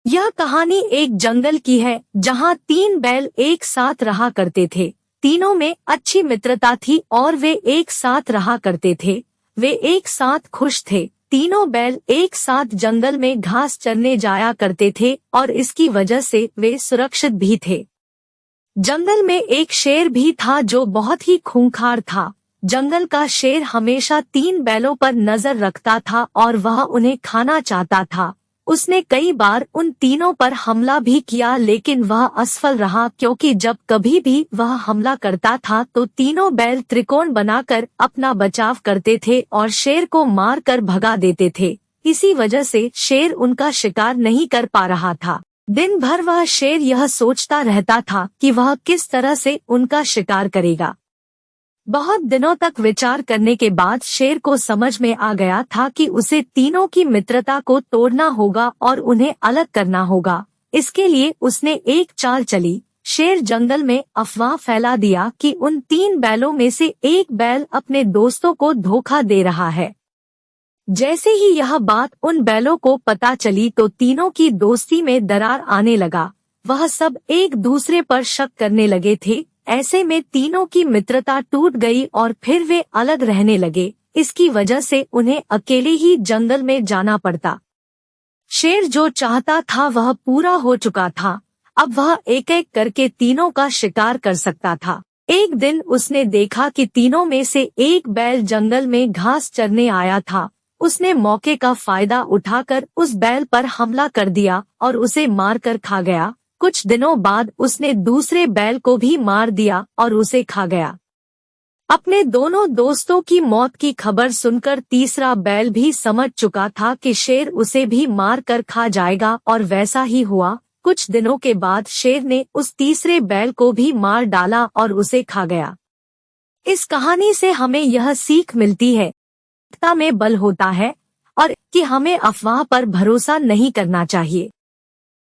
यह कहानी एक जंगल की है जहाँ 3 बैल एक साथ रहा करते थे। तीनों में अच्छी मित्रता थी और वे एक साथ रहा करते थे। वे एक साथ खुश थे। तीनों बैल एक साथ जंगल में घास चरने जाया करते थे और इसकी वजह से वे सुरक्षित भी थे। जंगल में एक शेर भी था जो बहुत ही खूंखार था। जंगल का शेर हमेशा 3 बैलों पर नजर रखता था और वह उन्हें खाना चाहता था। उसने कई बार उन तीनों पर हमला भी किया, लेकिन वह असफल रहा क्योंकि जब कभी भी वह हमला करता था तो तीनों बैल त्रिकोण बनाकर अपना बचाव करते थे और शेर को मारकर भगा देते थे। इसी वजह से शेर उनका शिकार नहीं कर पा रहा था। दिन भर वह शेर यह सोचता रहता था कि वह किस तरह से उनका शिकार करेगा। बहुत दिनों तक विचार करने के बाद शेर को समझ में आ गया था कि उसे तीनों की मित्रता को तोड़ना होगा और उन्हें अलग करना होगा। इसके लिए उसने एक चाल चली। शेर जंगल में अफवाह फैला दिया कि उन 3 बैलों में से एक बैल अपने दोस्तों को धोखा दे रहा है। जैसे ही यह बात उन बैलों को पता चली तो तीनों की दोस्ती में दरार आने लगा। वह सब एक दूसरे पर शक करने लगे थे। ऐसे में तीनों की मित्रता टूट गई और फिर वे अलग रहने लगे। इसकी वजह से उन्हें अकेले ही जंगल में जाना पड़ता। शेर जो चाहता था वह पूरा हो चुका था। अब वह एक एक करके तीनों का शिकार कर सकता था। एक दिन उसने देखा कि तीनों में से एक बैल जंगल में घास चरने आया था। उसने मौके का फायदा उठाकर उस बैल पर हमला कर दिया और उसे मारकर खा गया। कुछ दिनों बाद उसने दूसरे बैल को भी मार दिया और उसे खा गया। अपने दोनों दोस्तों की मौत की खबर सुनकर तीसरा बैल भी समझ चुका था कि शेर उसे भी मार कर खा जाएगा और वैसा ही हुआ। कुछ दिनों के बाद शेर ने उस तीसरे बैल को भी मार डाला और उसे खा गया। इस कहानी से हमें यह सीख मिलती है, में बल होता है और कि हमें अफवाह पर भरोसा नहीं करना चाहिए।